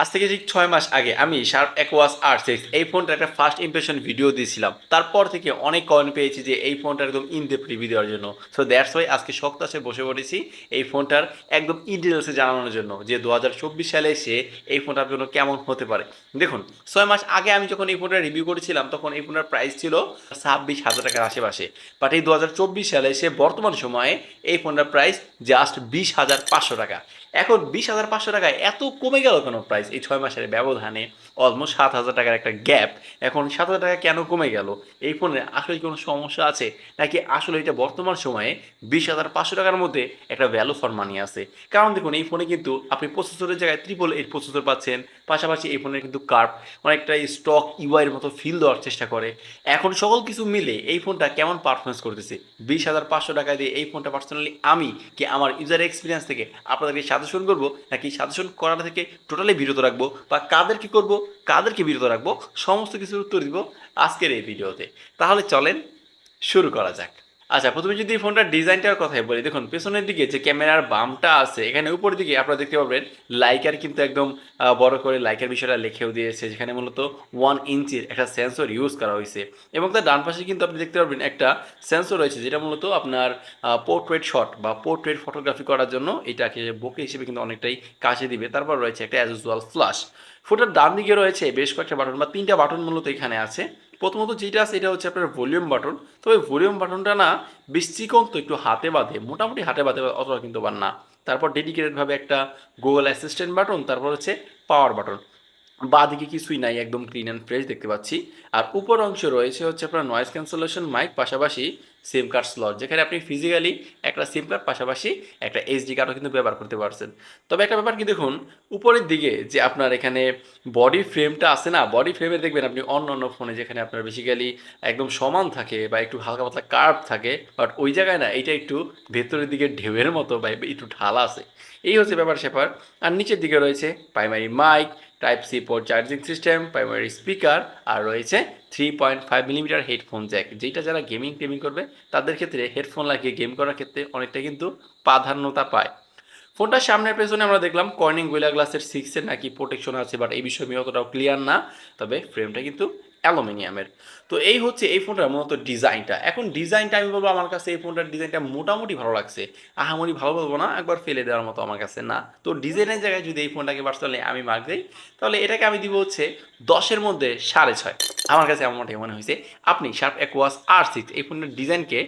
আজ থেকে ঠিক 6 মাস আগে আমি শার্প অ্যাকোয়াস R6 এই ফোনটার একটা ফার্স্ট ইমপ্রেশন ভিডিও দিয়েছিলাম। তারপর থেকে অনেক কমেন্ট পেয়েছি যে এই ফোনটার একদম ইন ডেপথ রিভিউ দেওয়ার জন্য। সো দ্যাটস ওয়াই আজকে সক্তাসে বসে পড়েছি এই ফোনটার একদম ইন ডিটেলসে জানানোর জন্য যে 2024 সালে এসে এই ফোনটার জন্য কেমন হতে পারে। দেখুন, 6 মাস আগে আমি যখন এই ফোনটা রিভিউ করেছিলাম তখন এই ফোনটার প্রাইস ছিল 26,000 টাকার আশেপাশে। বাট এই 2024 সালে এসে বর্তমান সময়ে এই ফোনটার প্রাইস জাস্ট 20,500 টাকা। এখন 20,500 টাকায় এত কমে গেল কেন প্রাইস এই 6 মাসের ব্যবধানে? অলমোস্ট 7,000 টাকার একটা গ্যাপ। এখন 7,000 টাকা কেন কমে গেল? এই ফোনের আসলে কোনো সমস্যা আছে, নাকি আসলে এটা বর্তমান সময়ে 20,500 টাকার মধ্যে একটা ভ্যালু ফর মানি আছে? কারণ দেখুন, এই ফোনে কিন্তু আপনি প্রসেসরের জায়গায় 888 প্রসেসর পাচ্ছেন। পাশাপাশি এই ফোনের কিন্তু কার্ভ অনেকটা স্টক ইউআইয়ের মতো ফিল দেওয়ার চেষ্টা করে। এখন সকল কিছু মিলে এই ফোনটা কেমন পারফরমেন্স করতেছে? 20,500 টাকা দিয়ে এই ফোনটা পার্সোনালি আমি কি আমার ইউজার এক্সপিরিয়েন্স থেকে আপনাদেরকে সাজেশন করব, নাকি সাজেশন করার থেকে টোটালি বিরত রাখবো, বা কাদের কি করব, কাদেরকে বিরত রাখবো, সমস্ত কিছুর উত্তর দিব আজকের এই ভিডিওতে। তাহলে চলেন শুরু করা যাক। আচ্ছা, প্রথমে যদি ফোনটার ডিজাইনটার কথাই বলি, দেখুন পেছনের দিকে যে ক্যামেরার বামটা আছে, এখানে উপরের দিকে আপনারা দেখতে পাবেন লাইকার কিন্তু একদম বড় করে লাইকার বিষয়টা লিখেও দিয়েছে, যেখানে মূলত 1 ইঞ্চির একটা সেন্সর ইউজ করা হয়েছে। এবং তার ডান পাশে কিন্তু আপনি দেখতে পারবেন একটা সেন্সর রয়েছে, যেটা মূলত আপনার পোর্ট্রেট শট বা পোর্ট্রেট ফটোগ্রাফি করার জন্য এটাকে বোকে হিসেবে কিন্তু অনেকটাই কাজে দিবে। তারপর রয়েছে একটা অ্যাজ ইউজুয়াল ফ্ল্যাশ। ফোনটার ডান দিকে রয়েছে বেশ কয়েকটা বাটন বা 3টা বাটন মূলত এখানে আছে। প্রথমত যেটা আছে এটা হচ্ছে আপনার ভলিউম বাটন। তবে ভলিউম বাটনটা না বেশ চিকন, তো একটু হাতে বাঁধে, মোটামুটি হাতে বাঁধে, অতটা কিন্তু আবার না। তারপর ডেডিকেটেডভাবে একটা গুগল অ্যাসিস্ট্যান্ট বাটন, তারপর হচ্ছে পাওয়ার বাটন। বাঁদিকে কিছুই নাই, একদম ক্লিন অ্যান্ড ফ্রেশ দেখতে পাচ্ছি। আর উপর অংশে রয়েছে হচ্ছে আপনার নয়েজ ক্যান্সেলেশন মাইক, পাশাপাশি সিম কার্ড স্লট, যেখানে আপনি ফিজিক্যালি একটা সিম কার্ড পাশাপাশি একটা এইচডি কার্ডও কিন্তু ব্যবহার করতে পারছেন। তবে একটা ব্যাপার কি দেখুন, উপরের দিকে যে আপনার এখানে বডি ফ্রেমটা আছে না, বডি ফ্রেমে দেখবেন আপনি অন্য অন্য ফোনে যেখানে আপনার বেসিক্যালি একদম সমান থাকে বা একটু হালকা পাতলা কার্ভ থাকে, বাট ওই জায়গায় না এটা একটু ভেতরের দিকে ঢেউয়ের মতো বা একটু ঢালা আছে। এই হচ্ছে ব্যাপার স্যাপার। আর নিচের দিকে রয়েছে primary mic, type C port charging system, primary speaker, আর রয়েছে 3.5 মিলিমিটার হেডফোন জ্যাক, যেটা যারা গেমিং টেমিং করবে তাদের ক্ষেত্রে হেডফোন লাগিয়ে গেম করার ক্ষেত্রে অনেকটা কিন্তু প্রাধান্যতা পায়। ফোনটার সামনের পেছনে আমরা দেখলাম কর্নিং গোরিলা গ্লাসের 6-এর নাকি প্রোটেকশন আছে, বাট এই বিষয়ে আমি অতটাও ক্লিয়ার না। তবে ফ্রেমটা কিন্তু অ্যালুমিনিয়ামের। তো এই হচ্ছে এই ফোনটার মূলত ডিজাইনটা। এখন ডিজাইনটা আমি বলবো আমার কাছে এই ফোনটার ডিজাইনটা মোটামুটি ভালো লাগছে। আহামরি ভালো বলবো না, একবার ফেলে দেওয়ার মতো আমার কাছে না। তো ডিজাইনের জায়গায় যদি এই ফোনটাকে পার্সোনালি আমি মার্ক দিই, তাহলে এটাকে আমি দিব হচ্ছে 10-এর মধ্যে 6.5। আমার কাছে এমনটাই মনে হয়েছে। আপনি শার্প অ্যাকোয়াস R6 এই ফোনের ডিজাইনকে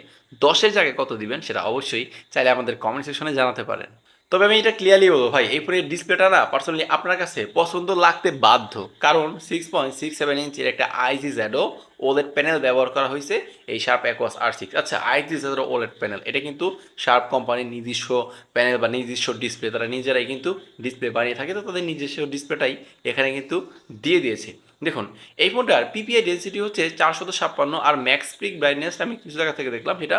10-এর জায়গায় কত দিবেন সেটা অবশ্যই চাইলে আমাদের কমেন্ট সেকশনে জানাতে পারেন। তবে আমি এটা ক্লিয়ারলি বলবো ভাই, এই ফোনের ডিসপ্লেটা না পার্সোনালি আপনার কাছে পছন্দ লাগতে বাধ্য। কারণ 6.67 ইঞ্চির একটা আইজি জ্যাডো ওলেড প্যানেল ব্যবহার করা হয়েছে এই শার্প অ্যাকোয়াস R6। আচ্ছা, আইজি জ্যাডো ওলেড প্যানেল এটা কিন্তু শার্প কোম্পানির নিজস্ব প্যানেল বা নিজস্ব ডিসপ্লে, তারা নিজেরাই কিন্তু ডিসপ্লে বানিয়ে থাকে, তো তাদের নিজস্ব ডিসপ্লেটাই এখানে কিন্তু দিয়ে দিয়েছে। দেখুন, এই ফোনটার পিপিআই ডেন্সিটি হচ্ছে 456, আর ম্যাক্স পিক ব্রাইটনেস আমি কিছু জায়গা থেকে দেখলাম সেটা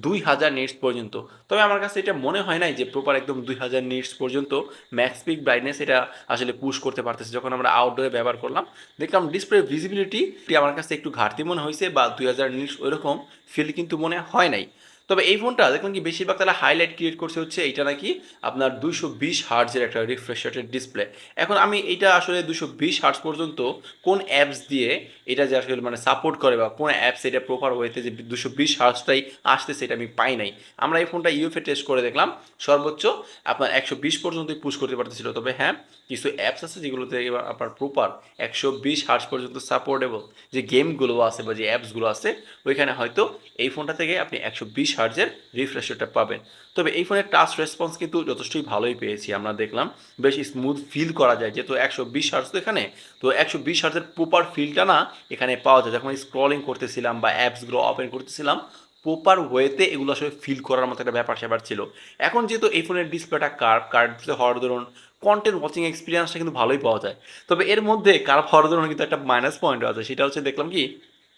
2000 নিটস পর্যন্ত। তবে আমার কাছে এটা মনে হয় নাই যে প্রপার একদম 2000 নিটস পর্যন্ত ম্যাক্স পিক ব্রাইটনেস এটা আসলে পুশ করতে পারতেছে। যখন আমরা আউটডোরে ব্যবহার করলাম দেখলাম ডিসপ্লে ভিজিবিলিটি আমার কাছে একটু ঘাটতি মনে হয়েছে, বা 2000 নিটস ওইরকম ফিল কিন্তু মনে হয় নাই। তবে এই ফোনটা দেখলাম কি বেশিরভাগ তারা হাইলাইট ক্রিয়েট করছে হচ্ছে এইটা নাকি আপনার 220 হার্টজের একটা রিফ্রেশ রেটের ডিসপ্লে। এখন আমি এটা আসলে 220 হার্টজ পর্যন্ত কোন অ্যাপস দিয়ে এটা যে আসলে মানে সাপোর্ট করে, বা কোন অ্যাপস এটা প্রপার ওয়েতে যে 220 হার্টজটাই আসতেছে এটা আমি পাই নাই। আমরা এই ফোনটা ইউএফএ টেস্ট করে দেখলাম সর্বোচ্চ আপনার 120 পর্যন্তই পুশ করতে পারতেছিল। তবে হ্যাঁ, কিছু অ্যাপস আছে যেগুলোতে এবার আপনার প্রপার 120 হার্টজ পর্যন্ত সাপোর্টেবল যে গেমগুলো আছে বা যে অ্যাপসগুলো আছে, ওইখানে হয়তো এই ফোনটা থেকে আপনি 120 হার্টজের রিফ্রেশ রেটটা পাবেন। তবে এই ফোনের টাচ রেসপন্স কিন্তু যথেষ্টই ভালোই পেয়েছি আমরা দেখলাম, বেশ স্মুথ ফিল করা যায়, যেহেতু 120 হার্টজ তো এখানে, তো 120 হার্টজের প্রপার ফিলটা না এখানে পাওয়া যায়। যখন স্ক্রলিং করতেছিলাম বা অ্যাপসগুলো ওপেন করতেছিলাম, প্রপার ওয়েতে এগুলো আসলে ফিল করার মতো একটা ব্যাপার স্যাপার ছিল। এখন যেহেতু এই ফোনের ডিসপ্লেটা কার্ভ হওয়ার দরুন কন্টেন্ট ওয়াচিং এক্সপিরিয়েন্সটা কিন্তু ভালোই পাওয়া যায়। তবে এর মধ্যে কার্ভ হওয়ার দরুন কিন্তু একটা মাইনাস পয়েন্ট আছে, সেটা হচ্ছে দেখলাম কি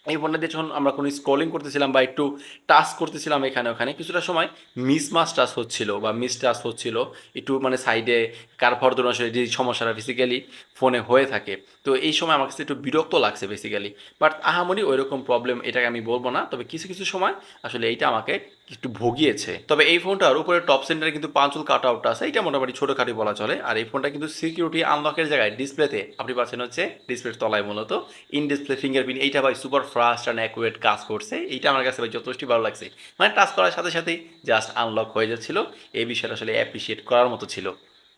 এই ফোনটা দিয়ে যখন আমরা কোনো স্ক্রলিং করতেছিলাম বা একটু টাচ করতেছিলাম এখানে ওখানে, কিছুটা সময় মিসমাস টাচ হচ্ছিল বা মিস টাচ হচ্ছিল, একটু মানে সাইডে কার্ভ হওয়ার দরুন আসলে যে সমস্যাটা ফিজিক্যালি ফোনে হয়ে থাকে। তো এই সময় আমার কাছে একটু বিরক্ত লাগছে বেসিক্যালি। বাট আহামরি ওইরকম প্রবলেম এটাকে আমি বলবো না, তবে কিছু কিছু সময় আসলে এইটা আমাকে একটু ভুগিয়েছে। তবে এই ফোনটার উপরে টপ সেন্টারে কিন্তু পাঁচল কাট আউটটা আছে, এটা মোটামুটি ছোটোখাটো বলা চলে। আর এই ফোনটা কিন্তু সিকিউরিটি আনলকের জায়গায় ডিসপ্লেতে আপনি পাচ্ছেন হচ্ছে ডিসপ্লের তলায় মূলত ইন ডিসপ্লে ফিঙ্গারপ্রিন্ট। এইটা ভাই সুপার ফাস্ট অ্যান্ড অ্যাকুরেট কাজ করছে। এইটা আমার কাছে ভাই যথেষ্টই ভালো লাগছে। মানে টাচ করার সাথে সাথেই জাস্ট আনলক হয়ে যাচ্ছিল। এই বিষয়টা আসলে অ্যাপ্রিসিয়েট করার মতো ছিল।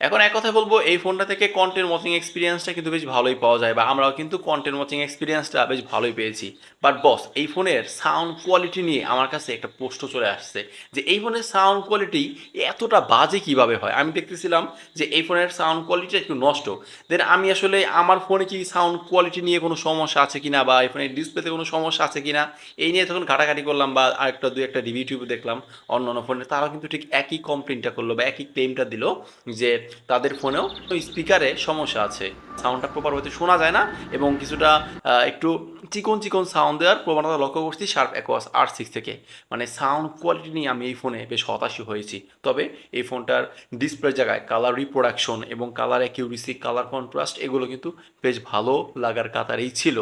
এখন এক কথায় বলবো, এই ফোনটা থেকে কন্টেন্ট ওয়াচিং এক্সপিরিয়েন্সটা কিন্তু বেশ ভালোই পাওয়া যায়, বা আমরাও কিন্তু কন্টেন্ট ওয়াচিং এক্সপিরিয়েন্সটা বেশ ভালোই পেয়েছি। বাট বস, এই ফোনের সাউন্ড কোয়ালিটি নিয়ে আমার কাছে একটা প্রশ্ন চলে আসছে যে এই ফোনের সাউন্ড কোয়ালিটি এতটা বাজে কিভাবে হয়। আমি দেখতেছিলাম যে এই ফোনের সাউন্ড কোয়ালিটিটা একটু নষ্ট। দেন আমি আসলে আমার ফোনে কি সাউন্ড কোয়ালিটি নিয়ে কোনো সমস্যা আছে কিনা, বা এই ফোনের ডিসপ্লেতে কোনো সমস্যা আছে কিনা, এই নিয়ে তখন ঘাটাঘাটি করলাম, বা আরেকটা দুই একটা রিভিউ টিভিউ দেখলাম অন্য অন্য ফোনে, তারাও কিন্তু ঠিক একই কমপ্লেনটা করলো বা একই ক্লেমটা দিল যে তাদের ফোনেও স্পিকারে সমস্যা আছে, সাউন্ডটা প্রপার হতে শোনা যায় না, এবং কিছুটা একটু চিকন চিকন সাউন্ড দেওয়ার প্রবণতা লক্ষ্য করছি শার্প অ্যাকোয়াস R6 থেকে। মানে সাউন্ড কোয়ালিটি নিয়ে আমি এই ফোনে বেশ হতাশই হয়েছি। তবে এই ফোনটার ডিসপ্লের জায়গায় কালার রিপ্রোডাকশন এবং কালার অ্যাকিউরেসি, কালার কন্ট্রাস্ট এগুলো কিন্তু বেশ ভালো লাগার কাতারেই ছিল।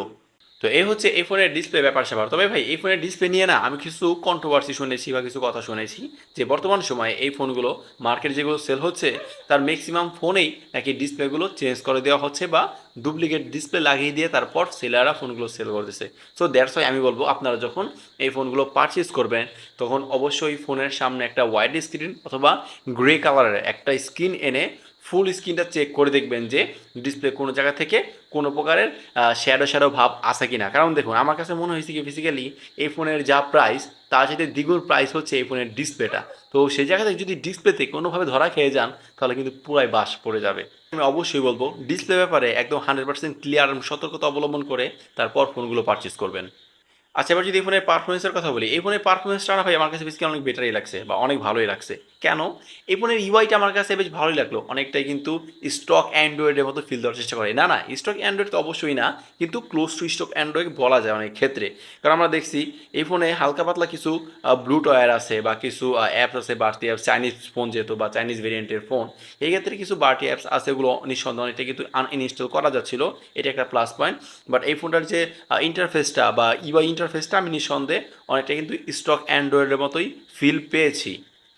তো এই হচ্ছে এই ফোনের ডিসপ্লে ব্যাপার স্যাপার। তবে ভাই, এই ফোনের ডিসপ্লে নিয়ে না আমি কিছু কন্ট্রোভার্সি শুনেছি বা কিছু কথা শুনেছি যে বর্তমান সময়ে এই ফোনগুলো মার্কেট যেগুলো সেল হচ্ছে তার ম্যাক্সিমাম ফোনেই নাকি ডিসপ্লেগুলো চেঞ্জ করে দেওয়া হচ্ছে, বা ডুপ্লিকেট ডিসপ্লে লাগিয়ে দিয়ে তারপর সেলাররা ফোনগুলো সেল করতেছে। সো দ্যাটস ওয়াই আমি বলবো, আপনারা যখন এই ফোনগুলো পারচেজ করবেন তখন অবশ্যই ফোনের সামনে একটা হোয়াইট স্ক্রিন অথবা গ্রে কালারের একটা স্ক্রিন এনে ফুল স্ক্রিনটা চেক করে দেখবেন যে ডিসপ্লে কোনো জায়গা থেকে কোনো প্রকারের শ্যাডো শ্যাডো ভাব আসে কিনা। কারণ দেখুন, আমার কাছে মনে হয়েছে কি ফিজিক্যালি এই ফোনের যা প্রাইস তার সাথে দ্বিগুণ প্রাইস হচ্ছে এই ফোনের ডিসপ্লেটা। তো সেই জায়গাতে যদি ডিসপ্লেতে কোনোভাবে ধরা খেয়ে যান তাহলে কিন্তু পুরাই বাস পড়ে যাবে। আমি অবশ্যই বলবো ডিসপ্লে ব্যাপারে একদম 100% ক্লিয়ার সতর্কতা অবলম্বন করে তারপর ফোনগুলো পারচেস করবেন। আচ্ছা, এবার যদি এই ফোনের পারফরমেন্সের কথা বলি, এই ফোনের পারফরমেন্সটা না ভাই আমার কাছে বেশি অনেক বেটারই লাগছে বা অনেক ভালোই লাগছে। কেন? এই ফোনের ইউআইটা আমার কাছে বেশ ভালোই লাগলো। অনেকটাই কিন্তু স্টক অ্যান্ড্রয়েডের মতো ফিল দেওয়ার চেষ্টা করে। না, না, স্টক অ্যান্ড্রয়েড তো অবশ্যই না, কিন্তু ক্লোজ টু স্টক অ্যান্ড্রয়েড বলা যায় অনেক ক্ষেত্রে। কারণ আমরা দেখছি এই ফোনে হালকা পাতলা কিছু ব্লুটওয়্যার আছে বা কিছু অ্যাপস আছে, বাড়তি অ্যাপস, চাইনিজ ফোন যেহেতু বা চাইনিজ ভেরিয়েন্টের ফোন, এই ক্ষেত্রে কিছু বাড়তি অ্যাপস আছে, এগুলো নিঃসন্দেহে এটা কিন্তু আনইনস্টল করা যাচ্ছিল। এটা একটা প্লাস পয়েন্ট। বাট এই ফোনটার যে ইন্টারফেসটা বা ইউআই ইন্টারফেসটা আমি নিঃসন্দেহে অনেকটা কিন্তু স্টক অ্যান্ড্রয়েডের মতোই ফিল পেয়েছি।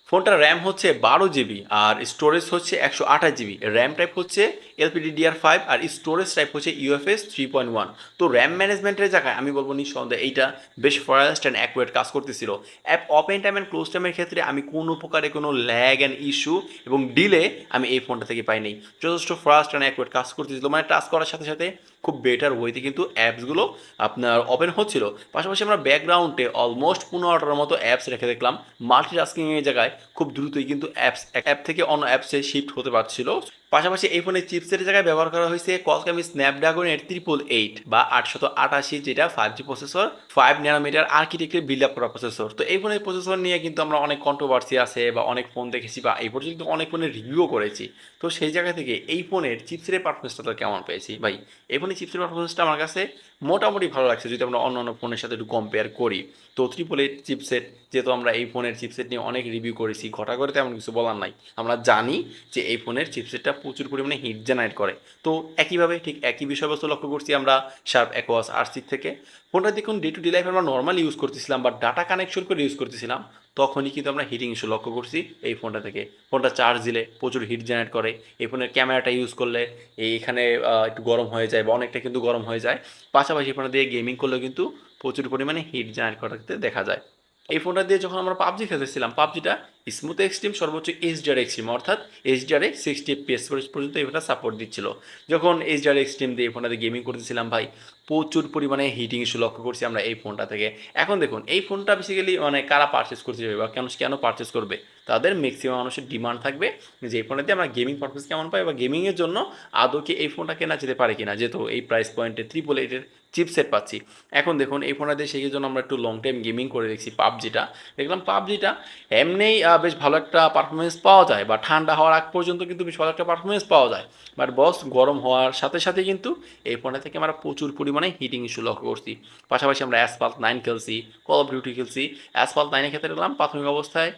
ফোনটার র্যাম হচ্ছে 12 জিবি আর স্টোরেজ হচ্ছে 128 জিবি। র্যাম টাইপ হচ্ছে LPDDR5 আর স্টোরেজ টাইপ হচ্ছে UFS 3.1। তো র্যাম ম্যানেজমেন্টের জায়গায় আমি বলবো নিঃসন্দেহে এইটা বেশ ফাস্ট অ্যান্ড অ্যাকুরেট কাজ করতেছিল। App open time and close টাইমের ক্ষেত্রে আমি কোনো প্রকারে কোনো ল্যাগ অ্যান্ড ইস্যু এবং ডিলে আমি এই ফোনটা থেকে পাইনি। যথেষ্ট ফাস্ট অ্যান্ড অ্যাকুরেট কাজ করতেছিল। মানে টাচ করার সাথে সাথে খুব বেটার ওয়েতে কিন্তু অ্যাপসগুলো আপনার ওপেন হচ্ছিল। পাশাপাশি আমরা ব্যাকগ্রাউন্ডে অলমোস্ট 15টার মতো অ্যাপস রেখে দেখলাম। মাল্টিটাস্কিংয়ের জায়গায় খুব দ্রুতই কিন্তু অ্যাপ থেকে অন্য অ্যাপসে শিফট হতে পারছিল। পাশাপাশি এই ফোনের চিপসেটের জায়গায় ব্যবহার করা হয়েছে কোয়ালকম স্ন্যাপড্রাগনের 888 বা 888, যেটা 5G প্রসেসর, 5 ন্যানোমিটার আর্কিটেক্টের বিল্ড আপ করা প্রসেসর। তো এই ফোনের প্রসেসর নিয়ে কিন্তু আমরা অনেক কন্ট্রোভার্সি আছে বা অনেক ফোন দেখেছি বা এই পর্যন্ত অনেক ফোনের রিভিউও করেছি। তো সেই জায়গা থেকে এই ফোনের চিপসেটের পারফরমেন্সটা তো কেমন পেয়েছি ভাই, এই ফোনের চিপসেটের পারফরমেন্সটা আমার কাছে মোটামুটি ভালো লাগছে যদি আমরা অন্য অন্য ফোনের সাথে একটু কম্পেয়ার করি। তো 888 চিপসেট, যেহেতু আমরা এই ফোনের চিপসেট নিয়ে অনেক রিভিউ করেছি, ঘটা করে তেমন কিছু বলার নাই। আমরা জানি যে এই ফোনের চিপসেটটা প্রচুর পরিমাণে হিট জেনারেট করে। তো একইভাবে ঠিক একই বিষয়বস্তু লক্ষ্য করছি আমরা শার্প অ্যাকোয়াস R6 থেকে। ফোনটা দেখুন ডে টু ডে লাইফে আমরা নর্মালি ইউজ করতেছিলাম বা ডাটা কানেকশন করে ইউজ করতেছিলাম, তখনই কিন্তু আমরা হিটিং ইস্যু লক্ষ্য করছি এই ফোনটা থেকে। ফোনটা চার্জ দিলে প্রচুর হিট জেনারেট করে। এই ফোনের ক্যামেরাটা ইউজ করলে এইখানে একটু গরম হয়ে যায় বা অনেকটা কিন্তু গরম হয়ে যায়। পাশাপাশি ফোনটা দিয়ে গেমিং করলেও কিন্তু প্রচুর পরিমাণে হিট জেনারেট করতে দেখা যায়। এই ফোনটা দিয়ে যখন আমরা পাবজি খেলতেছিলাম, পাবজিটা স্মুথ এক্সট্রিম সর্বোচ্চ HDR এক্সট্রিম, অর্থাৎ HDR 60 FPS পর্যন্ত এই ফোনটা সাপোর্ট দিচ্ছিল। যখন HDR এক্সট্রিম দিয়ে এই ফোনটাতে গেমিং করতেছিলাম ভাই, প্রচুর পরিমাণে হিটিং ইস্যু লক্ষ্য করছি আমরা এই ফোনটা থেকে। এখন দেখুন এই ফোনটা বেসিক্যালি মানে কারা পারচেস করতে যাবে বা কেন কেন পারচেস করবে, তাদের ম্যাক্সিমাম মানুষের ডিমান্ড থাকবে যে এই ফোনটাতে আমরা গেমিং পারপাস কেমন পাই বা গেমিংয়ের জন্য আদৌ কি এই ফোনটা কেনা যেতে পারে কিনা, যেহেতু এই প্রাইস পয়েন্টে 888 চিপসেট পাচ্ছি। এখন দেখুন এই ফোনটা দিয়ে সেই জন্য আমরা একটু লং টাইম গেমিং করে দেখছি পাবজিটা, দেখলাম পাবজিটা এমনিই বেশ ভালো একটা পারফরমেন্স পাওয়া যায় বা ঠান্ডা হওয়ার আগ পর্যন্ত কিন্তু বেশ ভালো একটা পারফরমেন্স পাওয়া যায়। বাট বস, গরম হওয়ার সাথে সাথে কিন্তু এই ফোনটা থেকে আমরা প্রচুর পরিমাণে হিটিং ইস্যু লক্ষ্য করছি। পাশাপাশি আমরা অ্যাসফাল্ট 9 খেলছি, কল অফ ডিউটি খেলছি। অ্যাসফাল্ট 9 ক্ষেত্রে দেখলাম প্রাথমিক অবস্থায়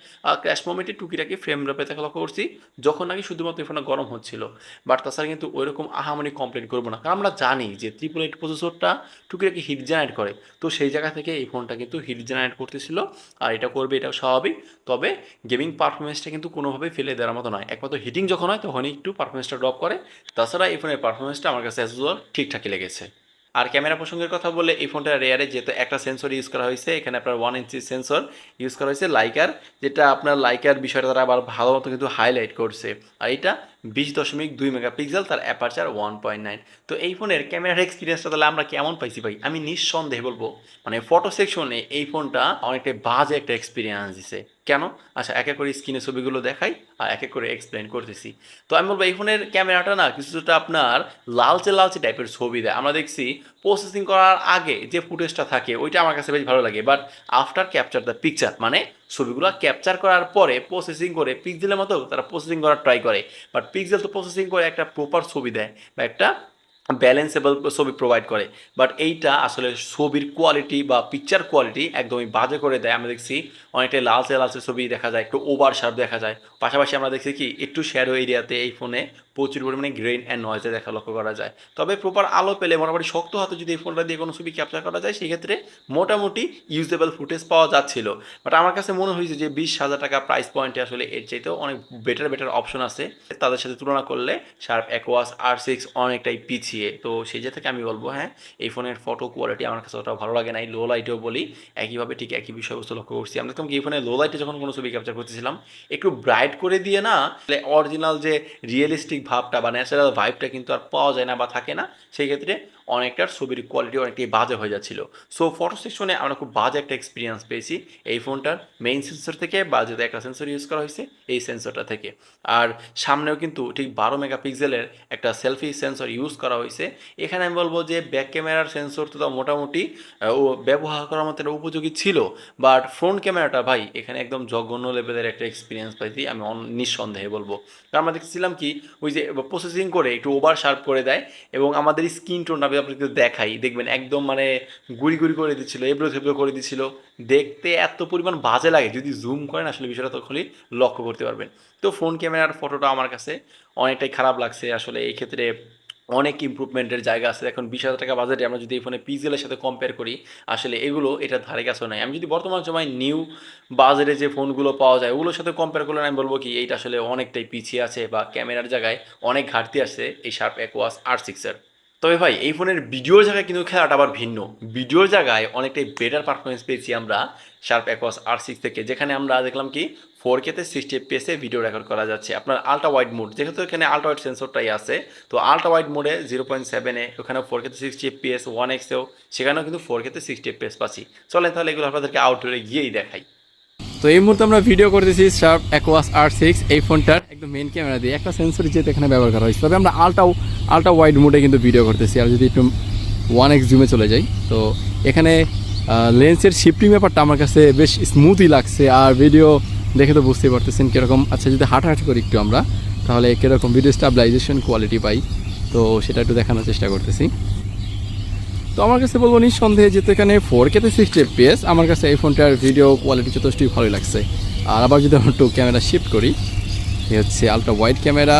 ক্র্যাশ মোমেন্টে টুকিটাকি ফ্রেম রেপে থেকে লক্ষ্য করছি যখন নাকি শুধুমাত্র এই ফোনটা গরম হচ্ছিল। বাট তাছাড়া কিন্তু ওইরকম আহামরি কমপ্লেন করবো না, কারণ আমরা জানি যে 888 প্রসেসরটা টুকিটাকি হিট জেনারেট করে। তো সেই জায়গা থেকে এই ফোনটা কিন্তু হিট জেনারেট করতেছিল, আর এটা করবে, এটাও স্বাভাবিক। তবে গেমিং পারফরমেন্সটা কিন্তু কোনোভাবেই ফেলে দেওয়ার মতো নয়। একমাত্র হিটিং যখন হয় তখনই একটু পারফরমেন্সটা ড্রপ করে। তাছাড়া এই ফোনের পারফরমেন্সটা আমার কাছে অ্যাজ ইউজুয়াল ঠিকঠাকই লেগেছে। আর ক্যামেরা প্রসঙ্গের কথা বললে এই ফোনটা রেয়ারে যেহেতু একটা সেন্সর ইউজ করা হয়েছে, এখানে আপনার 1 ইঞ্চি সেন্সর ইউজ করা হয়েছে লাইকার, যেটা আপনার লাইকার বিষয়টা তারা আবার ভালো মতো কিন্তু হাইলাইট করছে। আর এটা 20.2 মেগাপিক্সেল, তার অ্যাপারচার 1.9। তো এই ফোনের ক্যামেরার এক্সপিরিয়েন্সটা তাহলে আমরা কেমন পাইছি ভাই? আমি নিঃসন্দেহে বলবো মানে ফটো সেকশনে এই ফোনটা অনেকটাই বাজে একটা এক্সপিরিয়েন্স দিছে। কেন? আচ্ছা, এক এক করে স্ক্রিনে ছবিগুলো দেখাই আর এক এক করে এক্সপ্লেন করতেছি। তো আমি বলবো এই ফোনের ক্যামেরাটা না কিছুটা আপনার লালচে লালচে টাইপের ছবি দেয়। আমরা দেখছি প্রসেসিং করার আগে যে ফুটেজটা থাকে ওইটা আমার কাছে বেশ ভালো লাগে, but after capture the picture মানে ছবিগুলো ক্যাপচার করার পরে প্রসেসিং করে পিক্সেলের মতো তারা প্রসেসিং করার ট্রাই করে, বাট পিক্সেল তো প্রসেসিং করে একটা প্রপার ছবি দেয় বা একটা ব্যালেন্সেবল ছবি প্রোভাইড করে। বাট এইটা আসলে ছবির কোয়ালিটি বা পিকচার কোয়ালিটি একদমই বাজে করে দেয়। আমরা দেখছি অনেকটাই লালচে লালচে ছবি দেখা যায়, একটু ওভার শার্প দেখা যায়। পাশাপাশি আমরা দেখছি কি একটু শ্যাডো এরিয়াতে এই ফোনে প্রচুর পরিমাণে গ্রেইন অ্যান্ড নয়েজে দেখা লক্ষ্য করা যায়। তবে প্রপার আলো পেলে মোটামুটি শক্ত হাতে যদি এই ফোনটা দিয়ে কোনো ছবি ক্যাপচার করা যায় সেক্ষেত্রে মোটামুটি ইউজেবল ফুটেজ পাওয়া যাচ্ছিল। বাট আমার কাছে মনে হয়েছে যে 20,000 টাকা প্রাইস পয়েন্টে আসলে এর চাইতেও অনেক বেটার অপশন আছে। তাদের সাথে তুলনা করলে শার্প অ্যাকোয়াস R6 অনেকটাই পিছিয়ে। তো সেই জায়গা থেকে আমি বলবো হ্যাঁ, এই ফোনের ফটো কোয়ালিটি আমার কাছে অতটা ভালো লাগে নাই। লো লাইটেও বলি একইভাবে ঠিক একই বিষয়বস্তু লক্ষ্য করছি। আমরা দেখলাম কি এই ফোনে লো লাইটে যখন কোনো ছবি ক্যাপচার করতেছিলাম একটু ব্রাইট করে দিয়ে না অরিজিনাল যে রিয়েলিস্টিক ভাবটা বা ন্যাচারাল ভাইবটা কিন্তু আর পাওয়া যায় না বা থাকে না। সেই ক্ষেত্রে অনেকটার ছবির কোয়ালিটি অনেকটাই বাজে হয়ে যাচ্ছিল। সো ফটো সেকশনে আমরা খুব বাজে একটা এক্সপিরিয়েন্স পেয়েছি এই ফোনটার মেইন সেন্সর থেকে, বা যেটা একটা সেন্সর ইউজ করা হয়েছে এই সেন্সরটা থেকে। আর সামনেও কিন্তু ঠিক 12 মেগাপিক্সেলের একটা সেলফি সেন্সর ইউজ করা হয়েছে। এখানে আমি বলবো যে ব্যাক ক্যামেরার সেন্সর তো মোটামুটি ও ব্যবহার করার মতো একটা উপযোগী ছিল, বাট ফ্রন্ট ক্যামেরাটা ভাই এখানে একদম জঘন্য লেভেলের একটা এক্সপিরিয়েন্স পাইছি আমি নিঃসন্দেহে বলবো। কারণ আমরা দেখছিলাম কি ওই যে প্রসেসিং করে একটু ওভার শার্প করে দেয়, এবং আমাদের স্কিন টোনটা আমি আপনাকে দেখাই, দেখবেন একদম মানে গুড়ি গুড়ি করে দিচ্ছিল, এবড়ো থেবড়ো করে দিচ্ছিল। দেখতে এত পরিমাণ বাজে লাগে, যদি জুম করেন আসলে বিষয়টা তখনই লক্ষ্য করতে পারবেন। তো ফোন ক্যামেরার ফটোটা আমার কাছে অনেকটাই খারাপ লাগছে। আসলে এই ক্ষেত্রে অনেক ইমপ্রুভমেন্টের জায়গা আছে। এখন 20,000 টাকা বাজেটে আমরা যদি এই ফোনে পিক্সেলের সাথে কম্পেয়ার করি আসলে এগুলো এটার ধারে কাছেও নাই। আমি যদি বর্তমান সময় নিউ বাজারে যে ফোনগুলো পাওয়া যায় ওগুলোর সাথে কম্পেয়ার করলে আমি বলবো কি এইটা আসলে অনেকটাই পিছিয়ে আছে, বা ক্যামেরার জায়গায় অনেক ঘাটতি আছে এই শার্প অ্যাকোয়াস R6-এর। তবে ভাই এই ফোনের ভিডিওর জায়গায় কিন্তু খেলাটা আবার ভিন্ন। ভিডিওর জায়গায় অনেকটাই বেটার পারফরমেন্স পেয়েছি আমরা শার্প অ্যাকোয়াস R6 থেকে, যেখানে আমরা দেখলাম কি 4K-তে 60 FPS-এ ভিডিও রেকর্ড করা যাচ্ছে। আপনার আল্ট্রা ওয়াইড মোড, যেহেতু এখানে আল্ট্রা ওয়াইড সেন্সরটাই আছে, তো আল্ট্রা ওয়াইড মোডে 0.7-এ ওখানে 4K-তে 60 FPS, 1x-এও সেখানেও কিন্তু 4K-তে 60 FPS পাচ্ছি। চলেন তাহলে এগুলো আপনাদেরকে আউটডোরে গিয়েই দেখাই। তো এই মুহূর্তে আমরা ভিডিও করতেছি শার্প অ্যাকোয়াস R6 এই ফোনটার একদম মেইন ক্যামেরা দিয়ে একটা সেন্সর যেহেতু এখানে ব্যবহার করা হয়েছে। তবে আমরা আল্ট্রা ওয়াইড মোডে কিন্তু ভিডিও করতেছি। আর যদি একটু 1x জুমে চলে যাই তো এখানে লেন্সের শিফটিং ব্যাপারটা আমার কাছে বেশ স্মুথই লাগছে। আর ভিডিও দেখে তো বুঝতেই পারতেছেন কীরকম। আচ্ছা, যদি হাঁটাহাঁটি করি একটু আমরা তাহলে কীরকম ভিডিও স্টাবিলাইজেশন কোয়ালিটি পাই, তো সেটা একটু দেখানোর চেষ্টা করতেছি। তো আমার কাছে বলবো নিঃসন্দেহে যেহেতু এখানে 4K-তে 60 FPS, আমার কাছে এই ফোনটার ভিডিও কোয়ালিটি যথেষ্টই ভালোই লাগছে। আর আবার যদি আমরা একটু ক্যামেরা শিফট করি, এই হচ্ছে আলট্রা ওয়াইড ক্যামেরা,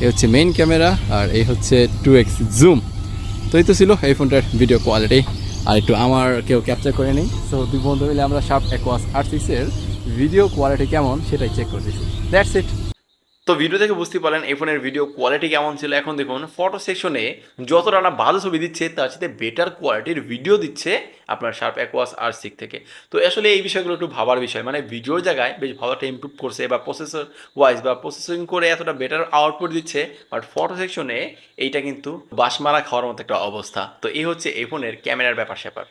এই হচ্ছে মেইন ক্যামেরা, আর এই হচ্ছে 2x জুম। তো এই তো ছিল এই ফোনটার ভিডিও কোয়ালিটি। আর একটু আমার কেউ ক্যাপচার করে নিই। সো দুই বন্ধু মিলে আমরা শার্প অ্যাকোয়াস R6-এর ভিডিও কোয়ালিটি কেমন সেটাই চেক করতেছি। That's it. তো ভিডিও থেকে বুঝতে পারলেন এই ফোনের ভিডিও কোয়ালিটি কেমন ছিল। এখন দেখুন ফটো সেকশনে যতটা না বাজে ছবি দিচ্ছে তার সাথে বেটার কোয়ালিটির ভিডিও দিচ্ছে আপনার শার্প অ্যাকোয়াস R6 থেকে। তো আসলে এই বিষয়গুলো একটু ভাবার বিষয়, মানে ভিডিওর জায়গায় বেশ ভালোটা ইমপ্রুভ করছে বা প্রসেসর ওয়াইজ বা প্রসেসিং করে এতটা বেটার আউটপুট দিচ্ছে, বাট ফটো সেকশনে এইটা কিন্তু বাসমারা খাওয়ার মতো একটা অবস্থা। তো এই হচ্ছে এই ফোনের ক্যামেরার ব্যাপার স্যাপার।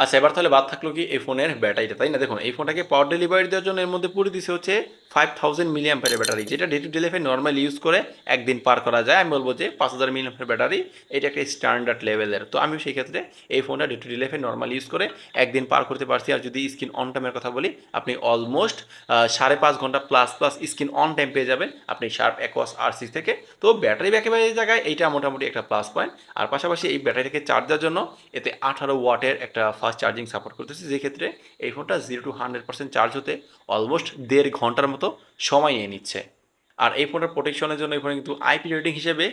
আচ্ছা, এবার তাহলে বাদ থাকলো কি এই ফোনের ব্যাটারিটা, তাই না? দেখুন এই ফোনটাকে পাওয়ার ডেলিভারি দেওয়ার জন্য এর মধ্যে পুরো দিছে হচ্ছে 5000 মিলিঅ্যাম্পিয়ারের ব্যাটারি, যেটা ডে টু ডে লাইফে নর্মাল ইউজ করে একদিন পার করা যায়। আমি বলবো যে 5000 মিলিঅ্যাম্পিয়ার ব্যাটারি এটা একটা স্ট্যান্ডার্ড লেভেলের। তো আমি সেই ক্ষেত্রে এই ফোনটা ডে টু ডে লাইফে নর্মাল ইউজ করে একদিন পার করতে পারছি। আর যদি স্ক্রিন অন টাইমের কথা বলি, আপনি অলমোস্ট 5.5 ঘন্টা প্লাস স্ক্রিন অন টাইম পেয়ে যাবেন আপনি শার্প অ্যাকোয়াস R6 থেকে। তো ব্যাটারি ব্যাকআপের জায়গায় এইটা মোটামুটি একটা প্লাস পয়েন্ট। আর পাশাপাশি এই ব্যাটারিটাকে চার্জ দেওয়ার জন্য এতে 18 ওয়াটের একটা ফাস্ট চার্জিং সাপোর্ট করতেছে, যে ক্ষেত্রে এই ফোনটা 0 to 100% চার্জ হতে অলমোস্ট 1.5 ঘন্টার মতো সময় নিয়ে নিচ্ছে। আর এই ফোনটার প্রোটেকশনের জন্য এই ফোনে কিন্তু আইপি রেটিং হিসেবে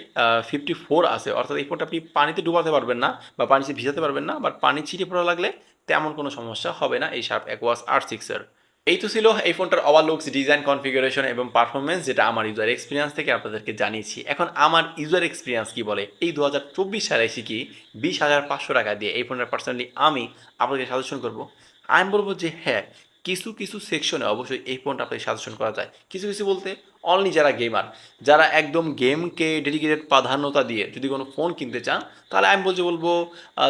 54 আছে, অর্থাৎ এই ফোনটা আপনি পানিতে ডুবাতে পারবেন না বা পানিতে ভিজাতে পারবেন না, বাট পানি ছিটে পড়া লাগলে তেমন কোনো সমস্যা হবে না এই শার্প অ্যাকুয়াস R6-এর। এই তো ছিল এই ফোনটার ওভারলুকস, ডিজাইন, কনফিগারেশন এবং পারফরমেন্স, যেটা আমার ইউজার এক্সপিরিয়েন্স থেকে আপনাদেরকে জানিয়েছি। এখন আমার ইউজার এক্সপিরিয়েন্স কি বলে, এই 2024 সালে এসে কি 20,500 টাকা দিয়ে এই ফোনটা পার্সোনালি আমি আপনাকে সাজেশন করব? আমি বলবো যে হ্যাঁ, কিছু কিছু সেকশনে অবশ্যই এই ফোনটা আপনাকে সাজেশন করা যায়। কিছু কিছু বলতে অনলি যারা গেমার, যারা একদম গেমকে ডেডিকেটেড প্রাধান্যতা দিয়ে যদি কোনো ফোন কিনতে চান, তাহলে আমি বলবো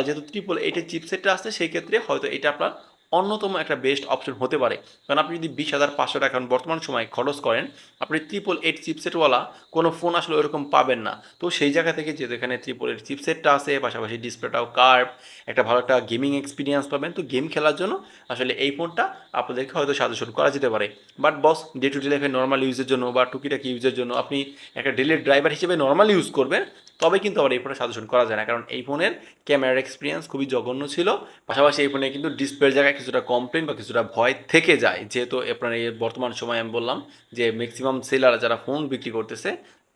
যেহেতু 888-এর চিপসেটটা আসছে, সেই ক্ষেত্রে হয়তো এটা আপনার অন্যতম একটা বেস্ট অপশন হতে পারে। কারণ আপনি যদি 20,500 টাকা বর্তমান সময়ে খরচ করেন, আপনি 888 চিপসেটওয়ালা কোনো ফোন আসলে ওরকম পাবেন না। তো সেই জায়গা থেকে যেহেতু এখানে 888 চিপসেটটা আছে, পাশাপাশি ডিসপ্লেটাও কার্ভ, একটা ভালো একটা গেমিং এক্সপিরিয়েন্স পাবেন, তো গেম খেলার জন্য আসলে এই ফোনটা আপনাদেরকে হয়তো সাজেশন করা যেতে পারে। But boss, day to day লাইফে নর্মাল ইউজের জন্য বা টুকিটাকি ইউজের জন্য আপনি একটা ডেলি ড্রাইভার হিসেবে নর্মাল ইউজ করবেন, তবে কিন্তু আবার এই ফোনে সাজেশন করা যায় না, কারণ এই ফোনের ক্যামেরার এক্সপিরিয়েন্স খুবই জঘন্য ছিল। পাশাপাশি এই ফোনে কিন্তু ডিসপ্লের জায়গায় কিছুটা কমপ্লেন বা কিছুটা ভয় থেকে যায়, যেহেতু আপনার এই বর্তমান সময় আমি বললাম যে ম্যাক্সিমাম সেলার যারা ফোন বিক্রি করতেছে,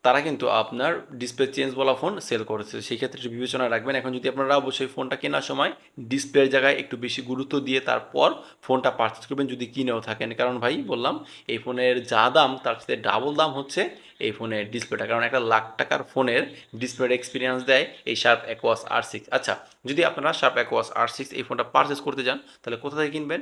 তারা কিন্তু আপনার ডিসপ্লে চেঞ্জ বলা ফোন সেল করছে। সেই ক্ষেত্রে একটু বিবেচনা রাখবেন। এখন যদি আপনারা অবশ্যই ফোনটা কেনার সময় ডিসপ্লের জায়গায় একটু বেশি গুরুত্ব দিয়ে তারপর ফোনটা পারচেজ করবেন, যদি কিনেও থাকেন। কারণ ভাই বললাম, এই ফোনের যা দাম তার সাথে ডাবল দাম হচ্ছে এই ফোনের ডিসপ্লেটা, কারণ একটা লাখ টাকার ফোনের ডিসপ্লের এক্সপিরিয়েন্স দেয় এই শার্প অ্যাকুয়াস R6। আচ্ছা, যদি আপনারা শার্প অ্যাকুয়াস R6 এই ফোনটা পারচেস করতে যান, তাহলে কোথা থেকে কিনবেন?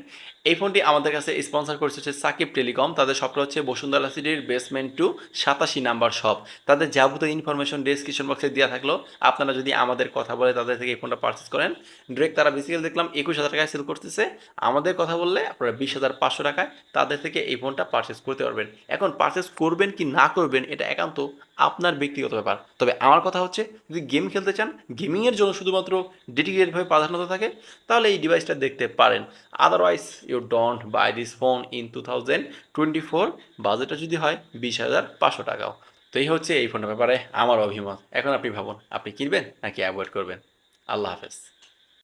এই ফোনটি আমাদের কাছে স্পন্সর করছে হচ্ছে সাকিব টেলিকম। তাদের শপটা হচ্ছে বসুন্ধরা সিটির বেসমেন্ট 2 87 নাম্বার শপ। তাদের যাবতীয় ইনফরমেশন ডেসক্রিপশন বক্সে দেওয়া থাকলো। আপনারা যদি আমাদের কথা বলে তাদের থেকে এই ফোনটা পারচেস করেন, ডিরেক্ট তারা বেসিক্যালি দেখলাম 21,000 টাকায় সেল করতেছে। আমাদের কথা বললে আপনারা 20,500 টাকায় তাদের থেকে এই ফোনটা পারচেস করতে পারবেন। এখন পারচেস করবেন কি না করবেন এটা একান্ত আপনার ব্যক্তিগত ব্যাপার। তবে আমার কথা হচ্ছে, যদি গেম খেলতে চান, গেমিংয়ের জন্য শুধুমাত্র ডেডিকেটেডভাবে প্রাধান্যতা থাকে, তাহলে এই ডিভাইসটা দেখতে পারেন। Otherwise you don't buy this phone in 2024, বাজেটটা যদি হয় 20,500 টাকাও। তো এই হচ্ছে এই ফোনের ব্যাপারে আমার অভিমত। এখন আপনি ভাবুন, আপনি কিনবেন নাকি অ্যাভয়েড করবেন। আল্লাহ হাফেজ।